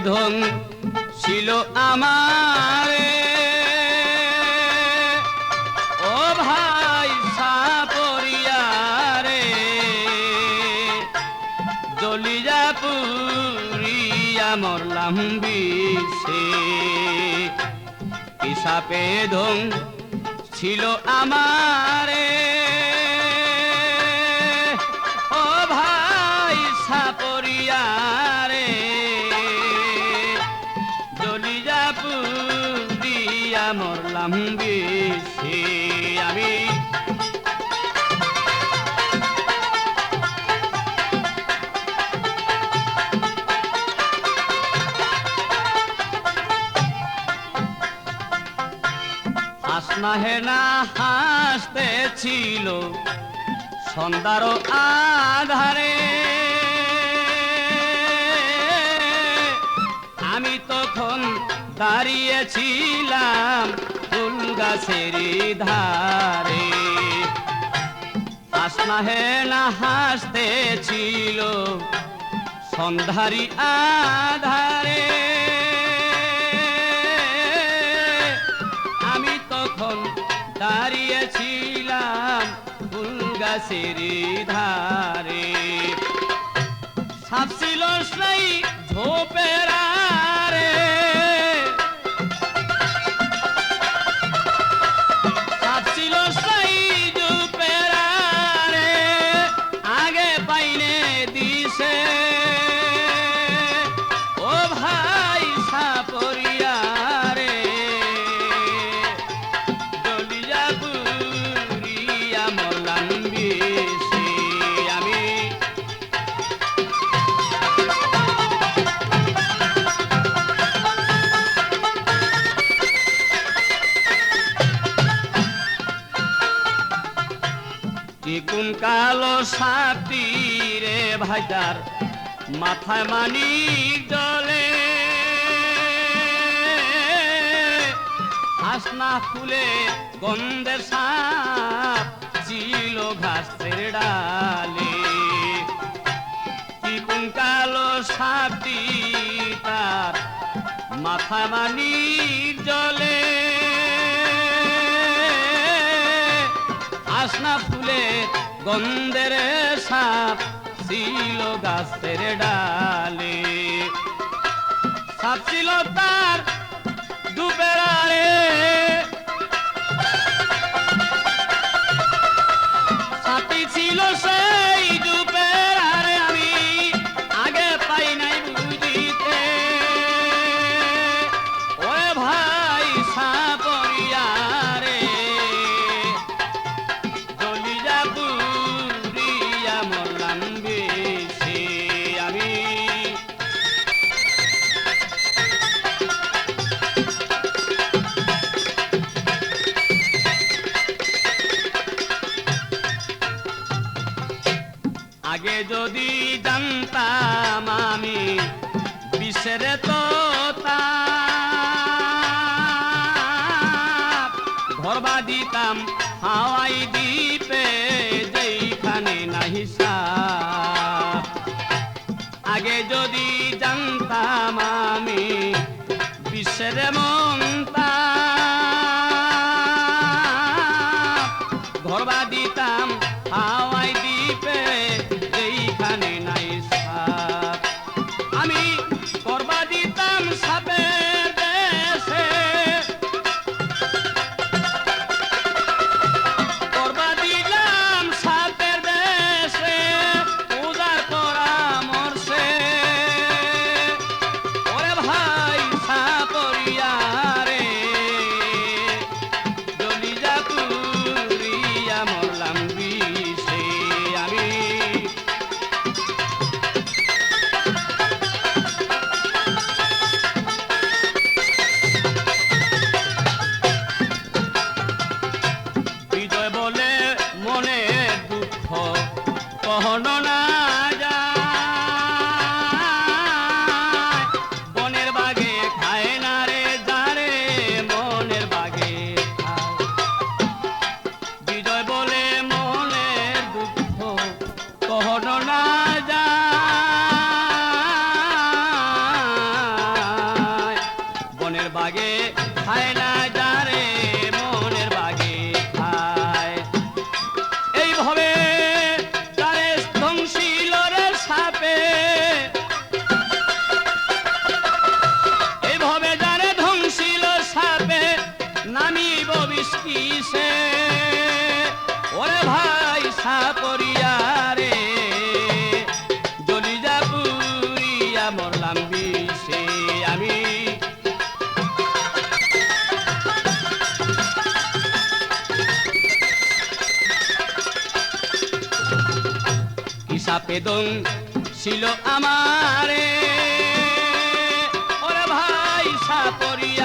ধন ছিল আমারে ও ভাই সাপরিয়ারে জ্বলিয়া পুরিয়া মরলাম বিষে কি সাপে ধন ছিল আমারে ও ভাই সাপরিয়ারে জ্বলিয়া পুরিয়া মরলাম বিষে আমি হাসনা হেনা হাসতেছিল সন্ধ্যার আধারে আমি তখন দাঁড়িয়েছিলাম ফুল গাছের ধারে হাসনা হেনা হাসতেছিল সন্ধ্যারি আধারে দাঁড়িয়েছিলাম ফুল গাছের ধারে সাপ ছিল সেই ঝোপের আড়ে সাপ ছিল সেই ঝোপের আড়ে আগে পাইনে দিছে ও ভাই সাপরিয়ারে কোন কালো সাপটি রে ভাইটার মাথায় মানিক জলে হাসনা ফুলে গন্ধের সাপ ছিল ঘাসের ডালে কোন কালো সাপটি তার মাথায় মানিক জলে হাসনা ফুলে গন্ধের সাপ ছিল গাছের ডালে সাপ ছিল তার দুপের আড়ে সাপটি ছিল সেই দুপের আড়ে আমি আগে পাই নাই বুঝিতে ওরে ভাই সাপরিয়ারে আগে যদি জানতাম আমি বিষের তো ঘরবা দিতাম হাওয়াই দ্বীপে যেখানে নাহি সাপ আগে যদি জানতাম আমি বিষের মনতা ঘরবা দিতাম হাওয়াই দ্বীপে যেখানে নাই সাপ আমি করবা দিতাম সাপের দেশে করবা দিলাম সাপের দেশে পূজার পরামর্শে ওরে ভাই সাপরিয়ারে মনের বাগে খায় না যারে মনের বাগে খায় এইভাবে তারে ধ্বংসিল রে সাপে এইভাবে যারে ধ্বংসিল সাপে নামিব বিস্কিসে ওরে ভাই সাপরিয়া রে জলিজা পুরিয়া মরলাম বিষে আমি সাপে ছিল আমারে ওরে ভাই সাপরিয়া